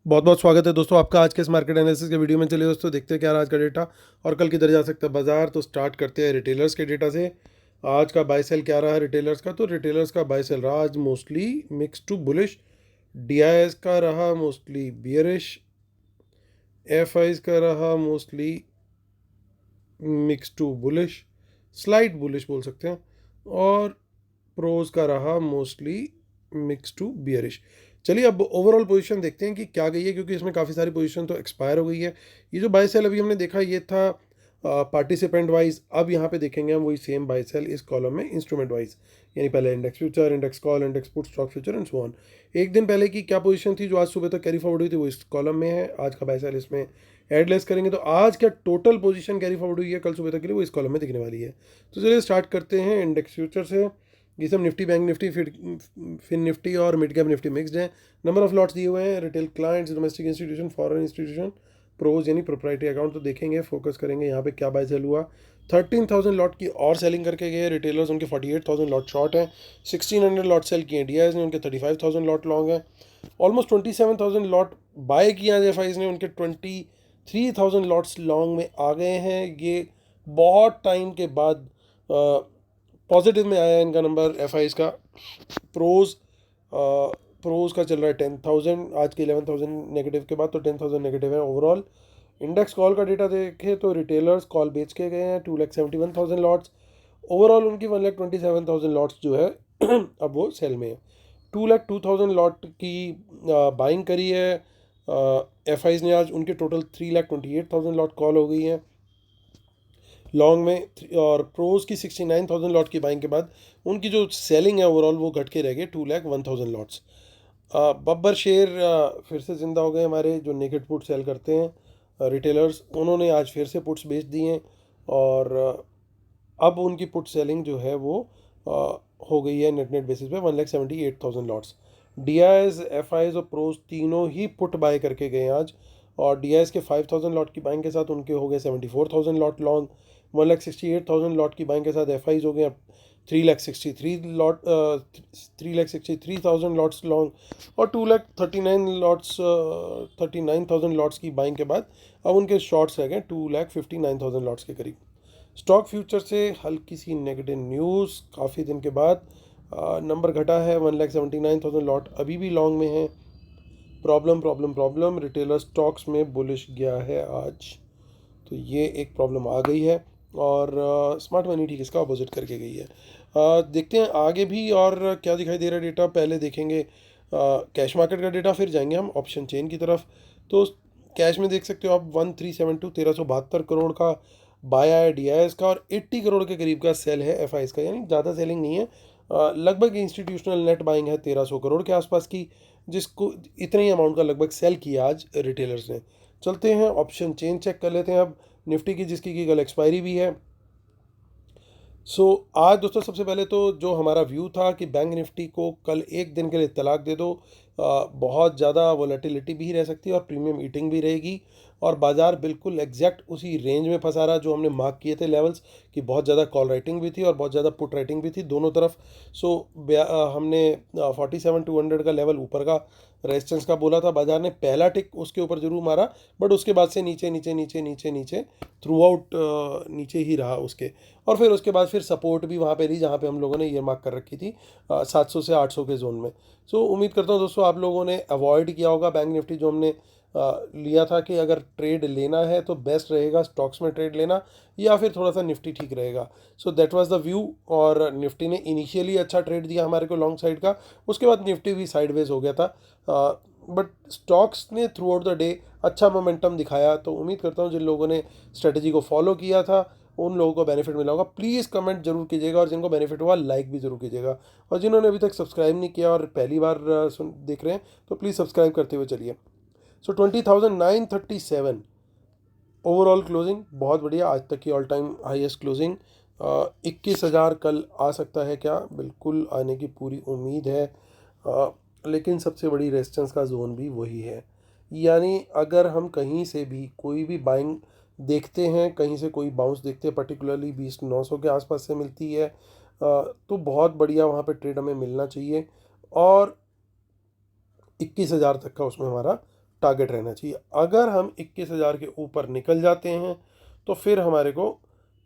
बहुत बहुत स्वागत है दोस्तों आपका आज के इस मार्केट एनालिसिस के वीडियो में। चलिए दोस्तों देखते हैं क्या रहा आज का डेटा और कल किधर जा सकता है बाजार। तो स्टार्ट करते हैं रिटेलर्स के डेटा से। आज का बाय सेल क्या रहा है रिटेलर्स का? तो रिटेलर्स का बाय सेल रहा आज mostly mix to bullish. DIIs का रहा मोस्टली बियरिश, एफआईज का रहा mostly mix to bullish, slight bullish बोल सकते हैं, और प्रोज का रहा मोस्टली मिक्स टू बियरिश। चलिए अब ओवरऑल पोजीशन देखते हैं कि क्या गई है, क्योंकि इसमें काफ़ी सारी पोजीशन तो एक्सपायर हो गई है। ये जो बाय सेल अभी हमने देखा ये था पार्टिसिपेंट वाइज। अब यहाँ पे देखेंगे हम वही सेम बाय सेल इस कॉलम में इंस्ट्रूमेंट वाइज, यानी पहले index future, index call, index put, stock future and so on. एक दिन पहले की क्या पोजीशन थी जो आज सुबह तक कैरी फॉरवर्ड हुई थी वो इस कॉलम में है। आज का बाय सेल इसमें एडलेस करेंगे तो आज क्या टोटल पोजीशन कैरी फॉरवर्ड हुई है कल सुबह तक के लिए वो इस कॉलम में दिखने वाली है। तो चलिए स्टार्ट करते हैं इंडेक्स फ्यूचर से। ये सब निफ्टी, बैंक निफ्टी, फिन निफ्टी और मिड कैप निफ्टी मिक्सड है। नंबर ऑफ लॉट्स दिए हुए हैं, retail clients, domestic institution, foreign institution, pros यानी प्रोप्राइटरी अकाउंट। तो देखेंगे, फोकस करेंगे यहाँ पे क्या बाय सेल हुआ। 13,000 लॉट की और सेलिंग करके गए रिटेलर्स, उनके 48,000 लॉट शॉर्ट हैं। 1600 लॉट सेल किए डीआईएस ने, उनके 35,000 लॉट लॉन्ग हैं। ऑलमोस्ट 27,000 लॉट बाय किया एफआईज ने, उनके 23,000 लॉट्स लॉन्ग में आ गए हैं। ये बहुत टाइम के बाद पॉजिटिव में आया इनका नंबर एफआईज का। प्रोज प्रोज का चल रहा है 10,000 आज के 11,000 नेगेटिव के बाद, तो 10,000 नेगेटिव है ओवरऑल। इंडेक्स कॉल का डेटा देखें तो रिटेलर्स कॉल बेच के गए हैं 2,71,000 लॉट्स। ओवरऑल उनकी 1,27,000 लॉट्स जो है अब वो सेल में है। 2,02,000 लॉट की बाइंग करी है एफआईज ने आज। उनके टोटल 3,28,000 लॉट कॉल हो गई हैं लॉन्ग में। और प्रोज की 69,000 लॉट की बाइंग के बाद उनकी जो सेलिंग है ओवरऑल वो घट के रह गए 2,01,000 लॉट्स। बब्बर शेर फिर से ज़िंदा हो गए हमारे, जो नेकेड पुट सेल करते हैं रिटेलर्स। उन्होंने आज फिर से पुट्स बेच दिए हैं और अब उनकी पुट सेलिंग जो है वो हो गई है नेट नेट बेसिस पे 1,78,000 लॉट्स। डीआईएस, एफआईज और प्रोज तीनों ही पुट बाय करके गए आज। और डीआईएस के 5,000 लॉट की बाइंग के साथ उनके हो गए 74,000 लॉट लॉन्ग। 1,68,000 लॉट की बाइंग के साथ एफआईज हो गए 3,63,000 लॉट्स लॉन्ग। और 2,39,000 लॉट्स की बाइंग के बाद अब उनके शॉर्ट्स रह गए 2,59,000 लॉट्स के करीब। स्टॉक फ्यूचर से हल्की सी नेगेटिव न्यूज़, काफ़ी दिन के बाद नंबर घटा है। 1,79,000 लॉट अभी भी लॉन्ग में है। Problem problem problem, retailer stocks में बुलिश गया है आज, तो ये एक प्रॉब्लम आ गई है। और स्मार्ट मनी ठीक इसका अपोजिट करके गई है। देखते हैं आगे भी और क्या दिखाई दे रहा है डेटा। पहले देखेंगे कैश मार्केट का डेटा, फिर जाएंगे हम ऑप्शन चेन की तरफ। तो कैश में देख सकते हो आप 1372 1372 करोड़ का बाय आया डीआईएस का, और 80 करोड़ के करीब का सेल है एफआईएस का, यानी ज़्यादा सेलिंग नहीं है। लगभग इंस्टीट्यूशनल नेट बाइंग है 1,300 करोड़ के आसपास की, जिसको इतने ही अमाउंट का लगभग सेल किया आज रिटेलर्स ने। चलते हैं ऑप्शन चेन चेक कर लेते हैं अब निफ्टी की, जिसकी की कल एक्सपायरी भी है। आज दोस्तों सबसे पहले तो जो हमारा व्यू था कि बैंक निफ्टी को कल एक दिन के लिए तलाक दे दो, बहुत ज़्यादा वोलेटिलिटी भी रह सकती है और प्रीमियम ईटिंग भी रहेगी, और बाज़ार बिल्कुल एग्जैक्ट उसी रेंज में फंसा रहा जो हमने मार्क किए थे लेवल्स, कि बहुत ज़्यादा कॉल राइटिंग भी थी और बहुत ज़्यादा पुट राइटिंग भी थी दोनों तरफ। हमने 47,200 का लेवल ऊपर का रेजिस्टेंस का बोला था। बाजार ने पहला टिक उसके ऊपर जरूर मारा, बट उसके बाद से नीचे नीचे नीचे नीचे नीचे थ्रू आउट नीचे ही रहा उसके। और फिर उसके बाद फिर सपोर्ट भी वहाँ पे रही जहाँ पे हम लोगों ने ये मार्क कर रखी थी 700 से 800 के जोन में। उम्मीद करता हूँ दोस्तों आप लोगों ने अवॉइड किया होगा बैंक निफ्टी, जो हमने लिया था कि अगर ट्रेड लेना है तो बेस्ट रहेगा स्टॉक्स में ट्रेड लेना, या फिर थोड़ा सा निफ्टी ठीक रहेगा। That was the view. और निफ्टी ने इनिशियली अच्छा ट्रेड दिया हमारे को लॉन्ग साइड का, उसके बाद निफ्टी भी साइडवेज हो गया था, बट स्टॉक्स ने थ्रू आउट द डे अच्छा मोमेंटम दिखाया। तो उम्मीद करता हूँ जिन लोगों ने स्ट्रेटजी को फॉलो किया था उन लोगों को बेनिफिट मिला होगा। प्लीज़ कमेंट जरूर कीजिएगा, और जिनको बेनिफिट हुआ लाइक भी जरूर कीजिएगा। और जिन्होंने अभी तक सब्सक्राइब नहीं किया और पहली बार देख रहे हैं तो प्लीज़ सब्सक्राइब करते हुए चलिए। 20,937 ओवरऑल क्लोजिंग, बहुत बढ़िया, आज तक की ऑल टाइम हाईएस्ट क्लोजिंग। 21,000 कल आ सकता है क्या? बिल्कुल आने की पूरी उम्मीद है। लेकिन सबसे बड़ी रेजिस्टेंस का जोन भी वही है, यानी अगर हम कहीं से भी कोई भी बाइंग देखते हैं, कहीं से कोई बाउंस देखते हैं, पर्टिकुलरली 20,900 के आसपास से मिलती है, तो बहुत बढ़िया वहाँ पे ट्रेड हमें मिलना चाहिए। और 21,000 तक का उसमें हमारा टारगेट रहना चाहिए। अगर हम 21,000 के ऊपर निकल जाते हैं तो फिर हमारे को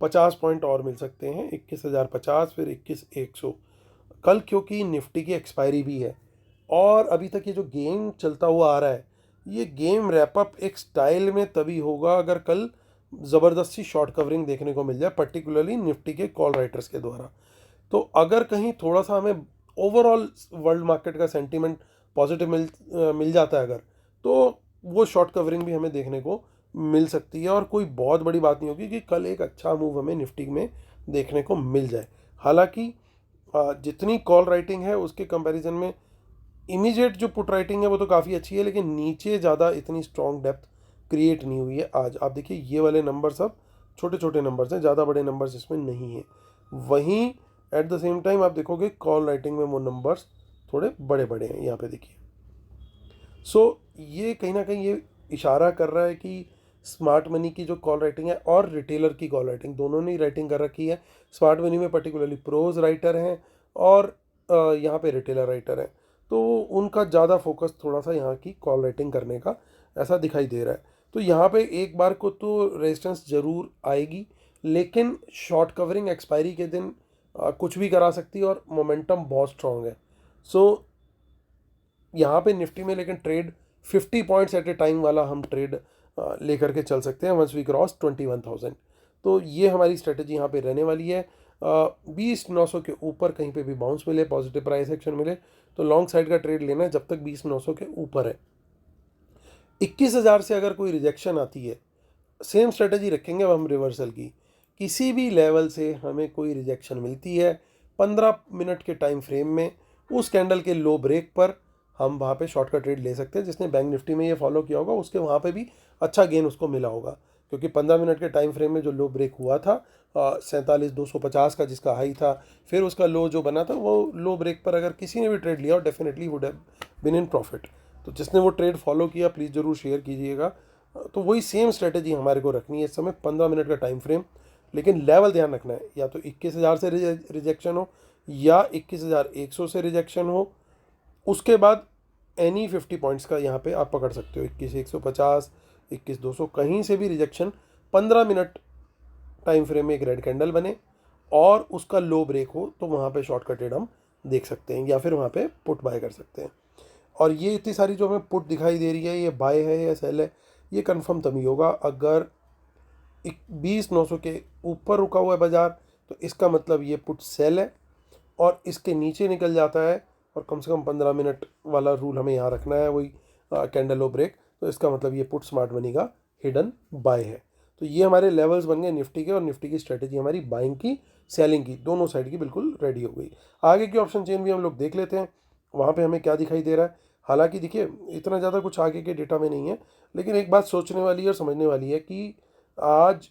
50 पॉइंट और मिल सकते हैं, 21,050 फिर 21,100 कल, क्योंकि निफ्टी की एक्सपायरी भी है। और अभी तक ये जो गेम चलता हुआ आ रहा है, ये गेम रैपअप एक स्टाइल में तभी होगा अगर कल ज़बरदस्ती शॉर्ट कवरिंग देखने को मिल जाए, पर्टिकुलरली निफ्टी के कॉल राइटर्स के द्वारा। तो अगर कहीं थोड़ा सा हमें ओवरऑल वर्ल्ड मार्केट का सेंटीमेंट पॉजिटिव मिल जाता है अगर, तो वो शॉर्ट कवरिंग भी हमें देखने को मिल सकती है और कोई बहुत बड़ी बात नहीं होगी कि कल एक अच्छा मूव हमें निफ्टी में देखने को मिल जाए। हालांकि जितनी कॉल राइटिंग है उसके कंपैरिजन में इमीडिएट जो पुट राइटिंग है वो तो काफ़ी अच्छी है, लेकिन नीचे ज़्यादा इतनी स्ट्रॉन्ग डेप्थ क्रिएट नहीं हुई है आज। आप देखिए ये वाले नंबर सब छोटे छोटे नंबर्स हैं, ज़्यादा बड़े नंबर्स इसमें नहीं है। वहीं एट द सेम टाइम आप देखोगे कॉल राइटिंग में वो नंबर्स थोड़े बड़े बड़े हैं, यहाँ पे देखिए। सो ये कहीं ना कहीं ये इशारा कर रहा है कि स्मार्ट मनी की जो कॉल राइटिंग है और रिटेलर की कॉल राइटिंग दोनों ने राइटिंग कर रखी है। स्मार्ट मनी में पर्टिकुलरली प्रोज राइटर हैं और यहाँ पे रिटेलर राइटर हैं, तो उनका ज़्यादा फोकस थोड़ा सा यहाँ की कॉल राइटिंग करने का ऐसा दिखाई दे रहा है। तो यहाँ पे एक बार को तो रेजिस्टेंस ज़रूर आएगी, लेकिन शॉर्ट कवरिंग एक्सपायरी के दिन कुछ भी करा सकती है और मोमेंटम बहुत स्ट्रॉन्ग है। सो यहाँ पे निफ्टी में लेकिन trade 50 points at A time वाला हम ट्रेड लेकर के चल सकते हैं वंस वी क्रॉस 21,000। तो ये हमारी स्ट्रेटजी यहाँ पे रहने वाली है। 20,900 के ऊपर कहीं पे भी बाउंस मिले, पॉजिटिव प्राइस एक्शन मिले तो लॉन्ग साइड का ट्रेड लेना है जब तक 20,900 के ऊपर है। 21,000 से अगर कोई रिजेक्शन आती है, सेम स्ट्रेटजी रखेंगे अब हम रिवर्सल की। किसी भी लेवल से हमें कोई रिजेक्शन मिलती है 15 मिनट के टाइम फ्रेम में, उस कैंडल के लो ब्रेक पर हम वहाँ पे शॉर्ट का ट्रेड ले सकते हैं। जिसने बैंक निफ्टी में ये फॉलो किया होगा उसके वहाँ पे भी अच्छा गेन उसको मिला होगा, क्योंकि 15 मिनट के टाइम फ्रेम में जो लो ब्रेक हुआ था 47,250 का जिसका हाई था, फिर उसका लो जो बना था वो लो ब्रेक पर अगर किसी ने भी ट्रेड लिया definitely would have been in profit. तो जिसने वो ट्रेड फॉलो किया प्लीज़ ज़रूर शेयर कीजिएगा। तो वही सेम स्ट्रेटजी हमारे को रखनी है इस समय, 15 मिनट का टाइम फ्रेम, लेकिन लेवल ध्यान रखना है, या तो 21,000 से रिजेक्शन हो या 21,100 से रिजेक्शन हो, उसके बाद एनी 50 पॉइंट्स का यहाँ पे आप पकड़ सकते हो। 21,150, 21,200 कहीं से भी रिजेक्शन 15 मिनट टाइम फ्रेम में एक रेड कैंडल बने और उसका लो ब्रेक हो तो वहाँ पे शॉर्ट का ट्रेड हम देख सकते हैं या फिर वहाँ पे पुट बाय कर सकते हैं। और ये इतनी सारी जो हमें पुट दिखाई दे रही है, ये बाय है या सेल है, ये कंफर्म तभी होगा अगर 20,900 के ऊपर रुका हुआ है बाजार, तो इसका मतलब ये पुट सेल है। और इसके नीचे निकल जाता है और कम से कम 15 मिनट वाला रूल हमें यहाँ रखना है, वही कैंडल लो ब्रेक, तो इसका मतलब ये पुट स्मार्ट मनी का हिडन बाय है। तो ये हमारे लेवल्स बन गए निफ्टी के, और निफ्टी की स्ट्रेटजी हमारी बाइंग की सेलिंग की दोनों साइड की बिल्कुल रेडी हो गई। आगे की ऑप्शन चेन भी हम लोग देख लेते हैं, वहाँ पे हमें क्या दिखाई दे रहा है। हालांकि देखिए इतना ज़्यादा कुछ आगे के डेटा में नहीं है, लेकिन एक बात सोचने वाली है और समझने वाली है कि आज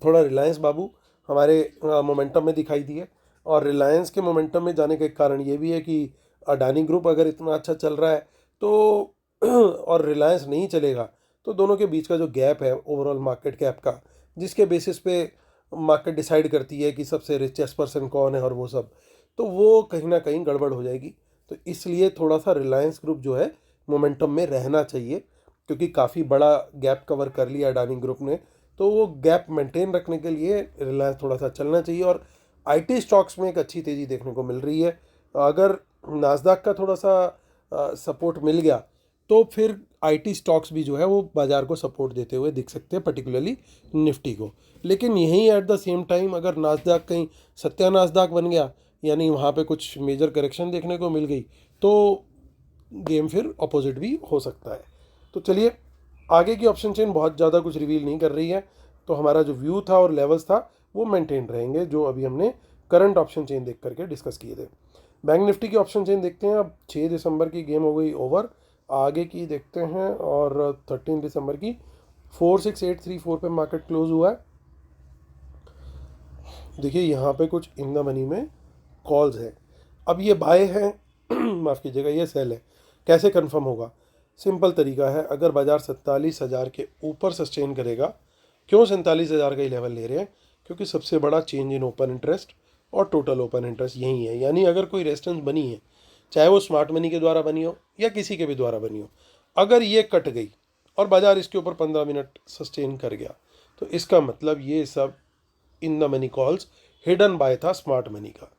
थोड़ा रिलायंस बाबू हमारे मोमेंटम में दिखाई दिए, और रिलायंस के मोमेंटम में जाने का कारण ये भी है कि अडानी ग्रुप अगर इतना अच्छा चल रहा है तो और रिलायंस नहीं चलेगा, तो दोनों के बीच का जो गैप है ओवरऑल मार्केट कैप का, जिसके बेसिस पे मार्केट डिसाइड करती है कि सबसे रिचेस्ट पर्सन कौन है और वो सब, तो वो कहीं ना कहीं गड़बड़ हो जाएगी। तो इसलिए थोड़ा सा रिलायंस ग्रुप जो है मोमेंटम में रहना चाहिए, क्योंकि काफ़ी बड़ा गैप कवर कर लिया अडानी ग्रुप ने, तो वो गैप मेंटेन रखने के लिए रिलायंस थोड़ा सा चलना चाहिए। और आईटी स्टॉक्स में एक अच्छी तेज़ी देखने को मिल रही है। अगर नास्दाक का थोड़ा सा सपोर्ट मिल गया तो फिर आईटी स्टॉक्स भी जो है वो बाज़ार को सपोर्ट देते हुए दिख सकते हैं, पर्टिकुलरली निफ्टी को। लेकिन यहीं एट द सेम टाइम अगर नास्दाक कहीं सत्या नास्दाक बन गया, यानी वहाँ पे कुछ मेजर करेक्शन देखने को मिल गई, तो गेम फिर अपोजिट भी हो सकता है। तो चलिए, आगे की ऑप्शन चेन बहुत ज़्यादा कुछ रिवील नहीं कर रही है, तो हमारा जो व्यू था और लेवल्स था वो मेंटेन रहेंगे जो अभी हमने करंट ऑप्शन चेन देख करके डिस्कस किए थे। बैंक निफ्टी की ऑप्शन चेन देखते हैं। अब 6 दिसंबर की गेम हो गई ओवर, आगे की देखते हैं। और 13 दिसंबर की 46834 पे मार्केट क्लोज हुआ है। देखिए यहाँ पे कुछ इन द मनी में कॉल्स हैं। अब ये बाय है माफ़ कीजिएगा, ये सेल है। कैसे कंफर्म होगा? सिंपल तरीका है, अगर बाजार 47,000 के ऊपर सस्टेन करेगा। क्यों 47,000 का ही लेवल ले रहे हैं? क्योंकि सबसे बड़ा चेंज इन ओपन इंटरेस्ट और टोटल ओपन इंटरेस्ट यही है। यानी अगर कोई रेजिस्टेंस बनी है, चाहे वो स्मार्ट मनी के द्वारा बनी हो या किसी के भी द्वारा बनी हो, अगर ये कट गई और बाजार इसके ऊपर 15 मिनट सस्टेन कर गया, तो इसका मतलब ये सब in the money calls hidden bye था स्मार्ट मनी का।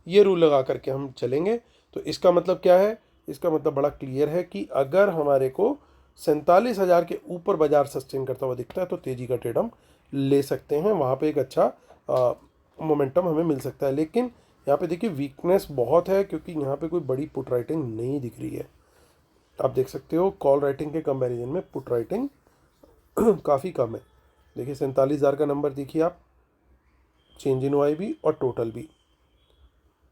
ये रूल लगा करके हम चलेंगे। तो इसका मतलब क्या है? इसका मतलब बड़ा क्लियर है कि अगर हमारे को 47,000 के ऊपर बाजार सस्टेन करता हुआ दिखता है तो तेजी का ट्रेड हम ले सकते हैं, वहाँ पे एक अच्छा मोमेंटम हमें मिल सकता है। लेकिन यहाँ पे देखिए वीकनेस बहुत है, क्योंकि यहाँ पे कोई बड़ी पुट राइटिंग नहीं दिख रही है। आप देख सकते हो कॉल राइटिंग के कंपैरिजन में पुट राइटिंग काफ़ी कम है। देखिए 47,000 का नंबर देखिए आप, चेंज इन वाई भी और टोटल भी,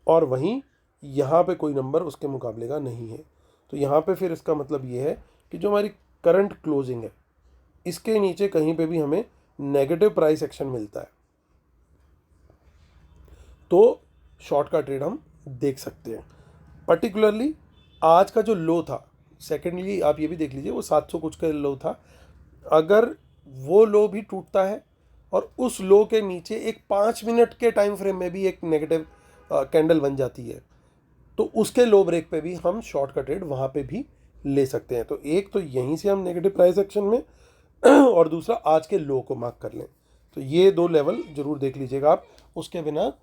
और वहीं यहाँ पे कोई नंबर उसके मुकाबले का नहीं है। तो यहाँ पे फिर इसका मतलब ये है कि जो हमारी करंट क्लोजिंग है इसके नीचे कहीं पे भी हमें नेगेटिव प्राइस एक्शन मिलता है तो शॉर्ट का ट्रेड हम देख सकते हैं। पर्टिकुलरली आज का जो लो था, सेकेंडली आप ये भी देख लीजिए, वो 700 कुछ का लो था। अगर वो लो भी टूटता है और उस लो के नीचे एक 5 मिनट के टाइम फ्रेम में भी एक नेगेटिव कैंडल बन जाती है, तो उसके लो ब्रेक पे भी हम शॉर्ट का ट्रेड वहाँ पे भी ले सकते हैं। तो एक तो यहीं से हम नेगेटिव प्राइस एक्शन में और दूसरा आज के लो को मार्क कर लें। तो ये दो लेवल जरूर देख लीजिएगा आप, उसके बिना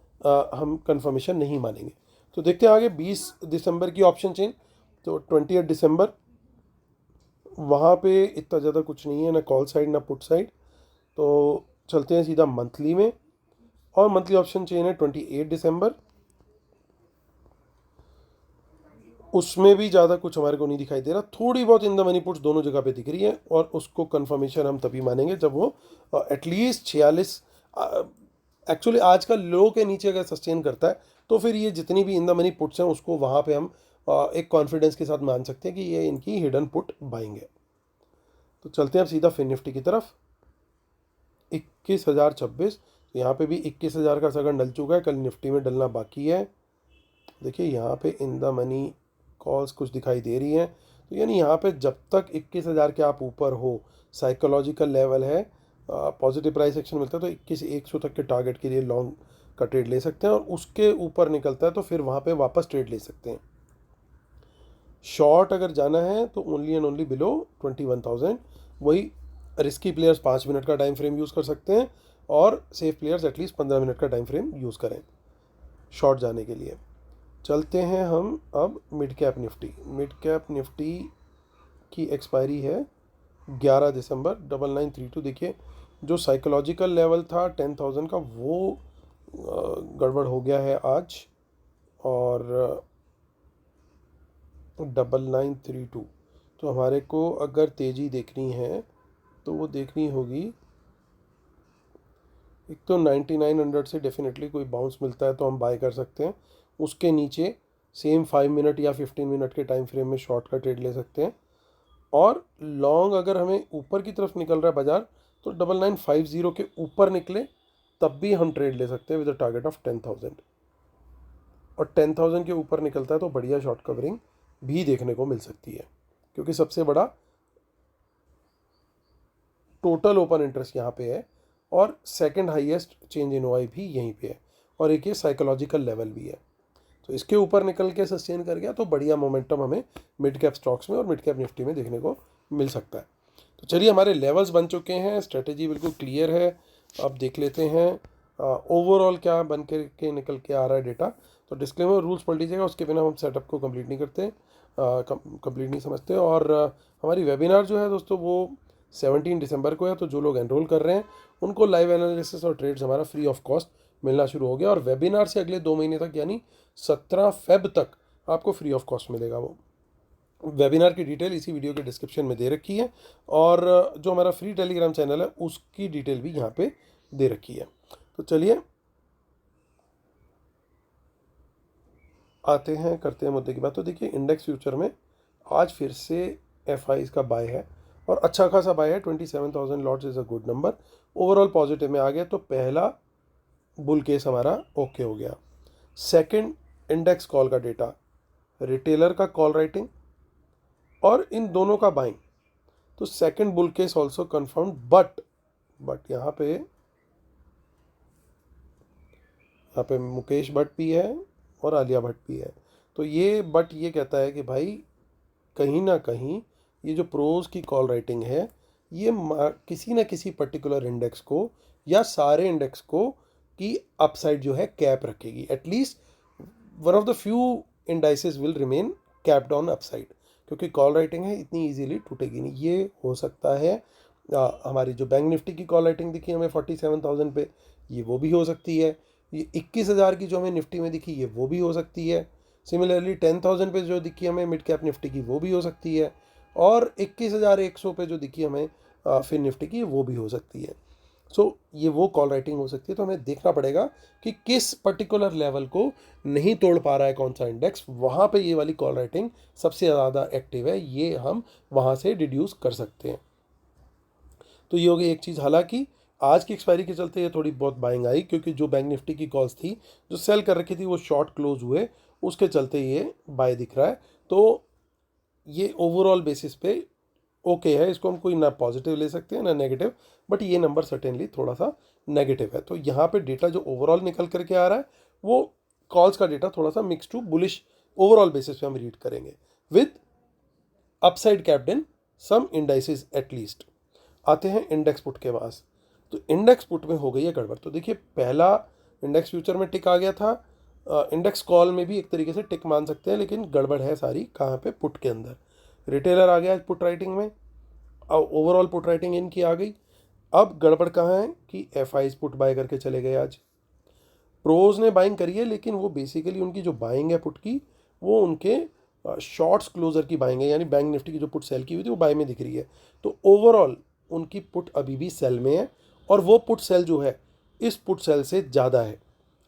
हम कंफर्मेशन नहीं मानेंगे। तो देखते हैं आगे 20 दिसंबर की ऑप्शन चेन। तो 28 दिसंबर वहाँ पे इतना ज़्यादा कुछ नहीं है, ना कॉल साइड ना पुट साइड। तो चलते हैं सीधा मंथली में, और मंथली ऑप्शन चेन है 28 दिसंबर। उसमें भी ज़्यादा कुछ हमारे को नहीं दिखाई दे रहा, थोड़ी बहुत इन द मनी पुट्स दोनों जगह पे दिख रही है, और उसको कंफर्मेशन हम तभी मानेंगे जब वो एटलीस्ट 46, एक्चुअली आज का लो के नीचे अगर सस्टेन करता है तो फिर ये जितनी भी इन द मनी पुट्स हैं उसको वहाँ पे हम एक कॉन्फिडेंस के साथ मान सकते हैं कि ये इनकी हिडन पुट बाइंग है। तो चलते हैं अब सीधा फिन निफ्टी की तरफ। 21,026, तो यहाँ पे भी 21,000 का सगन डल चुका है, कल निफ्टी में डलना बाकी है। देखिए यहाँ पे इन द मनी कॉल्स कुछ दिखाई दे रही हैं, तो यानी यहाँ पे जब तक 21,000 के आप ऊपर हो, साइकोलॉजिकल लेवल है, पॉजिटिव प्राइस एक्शन मिलता है, तो 21,100 तक के टारगेट के लिए लॉन्ग का ट्रेड ले सकते हैं, और उसके ऊपर निकलता है तो फिर वहाँ पे वापस ट्रेड ले सकते हैं। शॉर्ट अगर जाना है तो ओनली एंड ओनली बिलो 21,000। वही रिस्की प्लेयर्स 5 मिनट का टाइम फ्रेम यूज़ कर सकते हैं, और सेफ प्लेयर्स एटलीस्ट 15 मिनट का टाइम फ्रेम यूज़ करें शॉर्ट जाने के लिए। चलते हैं हम अब mid cap Nifty. Mid cap Nifty की एक्सपायरी है 11 दिसंबर 9932। देखिए जो साइकोलॉजिकल लेवल था 10,000 का, वो गड़बड़ हो गया है आज, और 9932। तो हमारे को अगर तेज़ी देखनी है तो वो देखनी होगी, एक तो 9900 से डेफिनेटली कोई बाउंस मिलता है तो हम बाय कर सकते हैं, उसके नीचे सेम 5 मिनट या 15 मिनट के टाइम फ्रेम में शॉर्ट का ट्रेड ले सकते हैं, और लॉन्ग अगर हमें ऊपर की तरफ निकल रहा है बाजार तो 9950 के ऊपर निकले तब भी हम ट्रेड ले सकते हैं विद अ टारगेट ऑफ 10,000, और 10,000 के ऊपर निकलता है तो बढ़िया शॉर्ट कवरिंग भी देखने को मिल सकती है, क्योंकि सबसे बड़ा टोटल ओपन इंटरेस्ट यहाँ पे है, और second highest change in OI भी यहीं पे है, और एक ये साइकोलॉजिकल लेवल भी है। तो इसके ऊपर निकल के सस्टेन कर गया तो बढ़िया मोमेंटम हमें मिड कैप स्टॉक्स में और मिड कैप निफ्टी में देखने को मिल सकता है। तो चलिए हमारे लेवल्स बन चुके हैं, स्ट्रेटेजी बिल्कुल क्लियर है। अब देख लेते हैं ओवरऑल क्या बन के निकल के आ रहा है डेटा। तो डिस्क्लेमर रूल्स पढ़ लीजिएगा, उसके बिना हम सेटअप को कंप्लीट नहीं करते, कंप्लीट नहीं समझते। और हमारी वेबिनार जो है दोस्तों वो 17 दिसंबर को है, तो जो लोग एनरोल कर रहे हैं उनको लाइव एनालिसिस और ट्रेड्स हमारा फ्री ऑफ कॉस्ट मिलना शुरू हो गया, और वेबिनार से अगले 2 महीने तक यानी 17 फेब तक आपको फ्री ऑफ कॉस्ट मिलेगा। वो वेबिनार की डिटेल इसी वीडियो के डिस्क्रिप्शन में दे रखी है, और जो हमारा फ्री टेलीग्राम चैनल है उसकी डिटेल भी यहाँ पे दे रखी है। तो चलिए आते हैं, करते हैं मुद्दे की बात। तो देखिए इंडेक्स फ्यूचर में आज फिर से एफ आईज का बाय है, और अच्छा खासा बाय है, 27,000 lots is a good number. Overall positive में आ गया, तो पहला बुल केस हमारा ओके हो गया। सेकंड, इंडेक्स कॉल का डेटा, रिटेलर का कॉल राइटिंग और इन दोनों का बाइंग, तो second bull case also confirm. But यहाँ पे मुकेश भट्ट भी है और आलिया भट्ट भी है। तो ये बट ये कहता है कि भाई कहीं ना कहीं ये जो प्रोज की कॉल राइटिंग है ये किसी ना किसी पर्टिकुलर इंडेक्स को या सारे इंडेक्स को की अपसाइड जो है कैप रखेगी। At least one of the few indices will remain capped on upside, क्योंकि कॉल राइटिंग है इतनी इजीली टूटेगी नहीं। ये हो सकता है हमारी जो बैंक निफ्टी की कॉल राइटिंग दिखी हमें 47,000 पे, ये वो भी हो सकती है। ये 21,000 की जो हमें निफ्टी में दिखी ये वो भी हो सकती है। सिमिलरली 10,000 पे जो दिखी हमें मिड कैप निफ्टी की वो भी हो सकती है, और 21,100 पे जो दिखी हमें फिर निफ्टी की वो भी हो सकती है। सो ये वो कॉल राइटिंग हो सकती है। तो हमें देखना पड़ेगा कि किस पर्टिकुलर लेवल को नहीं तोड़ पा रहा है कौन सा इंडेक्स, वहाँ पे ये वाली कॉल राइटिंग सबसे ज़्यादा एक्टिव है, ये हम वहाँ से डिड्यूस कर सकते हैं। तो ये हो गई एक चीज़। हालांकि आज की एक्सपायरी के चलते ये थोड़ी बहुत बाइंग आई, क्योंकि जो बैंक निफ्टी की कॉल्स थी जो सेल कर रखी थी वो शॉर्ट क्लोज हुए, उसके चलते ये बाय दिख रहा है। तो ये ओवरऑल बेसिस पे ओके है, इसको हम कोई ना पॉजिटिव ले सकते हैं ना नेगेटिव, बट ये नंबर सर्टेनली थोड़ा सा नेगेटिव है। तो यहाँ पे डेटा जो ओवरऑल निकल करके आ रहा है वो कॉल्स का डेटा थोड़ा सा mix to bullish overall basis पे हम रीड करेंगे with upside capped in some indices at least. आते हैं इंडेक्स पुट के पास। तो इंडेक्स पुट में हो गई है गड़बड़। तो देखिए पहला इंडेक्स फ्यूचर में टिक आ गया था, इंडेक्स कॉल में भी एक तरीके से टिक मान सकते हैं, लेकिन गड़बड़ है सारी कहाँ पे, पुट के अंदर। रिटेलर आ गया पुट राइटिंग में, ओवरऑल पुट राइटिंग इनकी आ गई। अब गड़बड़ कहाँ है कि एफ आईज पुट बाय करके चले गए आज। प्रोज ने बाइंग करी है, लेकिन वो बेसिकली उनकी जो बाइंग है पुट की वो उनके शॉर्ट्स क्लोजर की बाइंग है, यानी बैंक निफ्टी की जो पुट सेल की हुई थी वो बाय में दिख रही है। तो ओवरऑल उनकी पुट अभी भी सेल में है, और वो पुट सेल जो है इस पुट सेल से ज़्यादा है,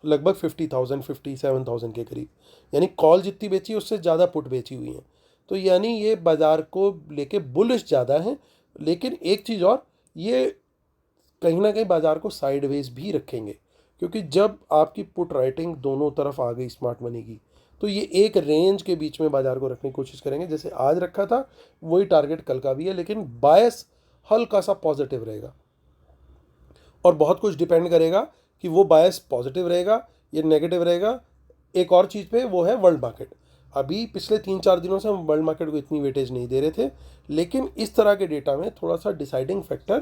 लगभग 50,000 57,000 के करीब, यानी कॉल जितनी बेची उससे ज़्यादा पुट बेची हुई हैं। तो यानी ये बाज़ार को लेके बुलिश ज़्यादा है। लेकिन एक चीज़ और, ये कहीं ना कहीं बाज़ार को साइडवेज भी रखेंगे, क्योंकि जब आपकी पुट राइटिंग दोनों तरफ आ गई स्मार्ट मनी की, तो ये एक रेंज के बीच में बाज़ार को रखने की कोशिश करेंगे। जैसे आज रखा था वही टारगेट कल का भी है, लेकिन बायस हल्का सा पॉजिटिव रहेगा, और बहुत कुछ डिपेंड करेगा कि वो बायस पॉजिटिव रहेगा या नेगेटिव रहेगा एक और चीज़ पे, वो है वर्ल्ड मार्केट। अभी पिछले 3-4 दिनों से हम वर्ल्ड मार्केट को इतनी वेटेज नहीं दे रहे थे, लेकिन इस तरह के डेटा में थोड़ा सा डिसाइडिंग फैक्टर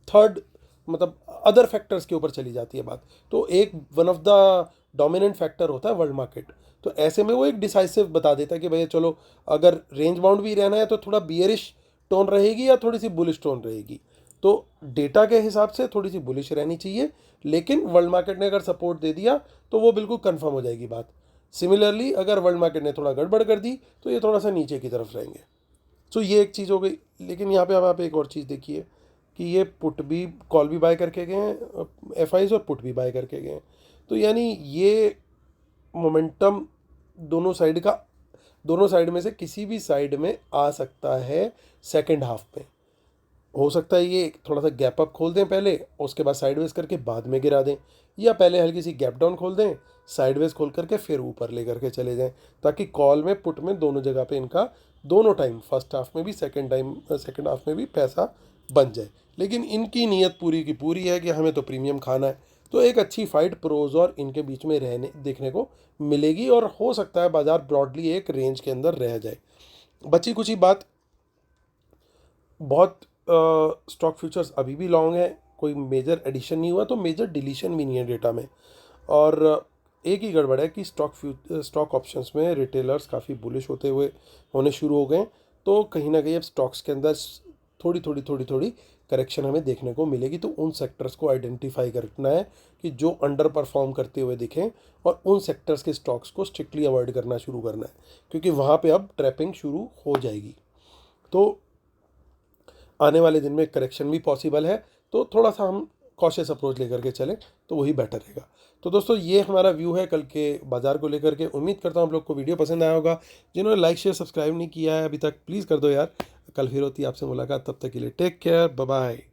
थर्ड मतलब अदर फैक्टर्स के ऊपर चली जाती है बात। तो एक one of the dominant factor होता है वर्ल्ड मार्केट। तो ऐसे में वो एक डिसाइसिव बता देता है कि भैया चलो अगर रेंज बाउंड भी रहना है तो थोड़ा बियरिश टोन रहेगी या थोड़ी सी बुलिश टोन रहेगी। तो डेटा के हिसाब से थोड़ी सी बुलिश रहनी चाहिए, लेकिन वर्ल्ड मार्केट ने अगर सपोर्ट दे दिया तो वो बिल्कुल कंफर्म हो जाएगी बात। सिमिलरली अगर वर्ल्ड मार्केट ने थोड़ा गड़बड़ कर दी तो ये थोड़ा सा नीचे की तरफ रहेंगे। सो ये एक चीज़ हो गई। लेकिन यहाँ पे अब आप एक और चीज़ देखिए कि ये पुट भी कॉल भी बाय करके गए हैं एफ आईज, और पुट भी बाय करके गए हैं। तो यानी ये मोमेंटम दोनों साइड में से किसी भी साइड में आ सकता है सेकेंड हाफ में। हो सकता है ये थोड़ा सा गैप अप खोल दें पहले, उसके बाद साइडवेज करके बाद में गिरा दें, या पहले हल्की सी गैप डाउन खोल दें, साइडवेज खोल करके फिर ऊपर ले करके चले जाएं, ताकि कॉल में पुट में दोनों जगह पे इनका दोनों टाइम फर्स्ट हाफ में भी सेकेंड हाफ में भी पैसा बन जाए। लेकिन इनकी नीयत पूरी की पूरी है कि हमें तो प्रीमियम खाना है। तो एक अच्छी फाइट प्रोज और इनके बीच में रहने देखने को मिलेगी, और हो सकता है बाजार ब्रॉडली एक रेंज के अंदर रह जाए। बची कुछ ही बात, बहुत स्टॉक फ्यूचर्स अभी भी लॉन्ग है, कोई मेजर एडिशन नहीं हुआ तो मेजर डिलीशन भी नहीं है डेटा में। और एक ही गड़बड़ है कि स्टॉक ऑप्शंस में रिटेलर्स काफ़ी बुलिश होने शुरू हो गए। तो कहीं ना कहीं अब स्टॉक्स के अंदर थोड़ी करेक्शन हमें देखने को मिलेगी। तो उन सेक्टर्स को आइडेंटिफाई करना है कि जो अंडर परफॉर्म करते हुए दिखें, और उन सेक्टर्स के स्टॉक्स को स्ट्रिक्टली अवॉइड करना शुरू करना है, क्योंकि वहाँ पे अब ट्रैपिंग शुरू हो जाएगी। तो आने वाले दिन में करेक्शन भी पॉसिबल है, तो थोड़ा सा हम कॉशियस अप्रोच लेकर के चलें तो वही बेटर रहेगा। तो दोस्तों ये हमारा व्यू है कल के बाज़ार को लेकर के। उम्मीद करता हूँ आप लोग को वीडियो पसंद आया होगा। जिन्होंने लाइक शेयर सब्सक्राइब नहीं किया है अभी तक प्लीज़ कर दो यार। कल फिर होती है आपसे मुलाकात, तब तक के लिए टेक केयर, बाय बाय।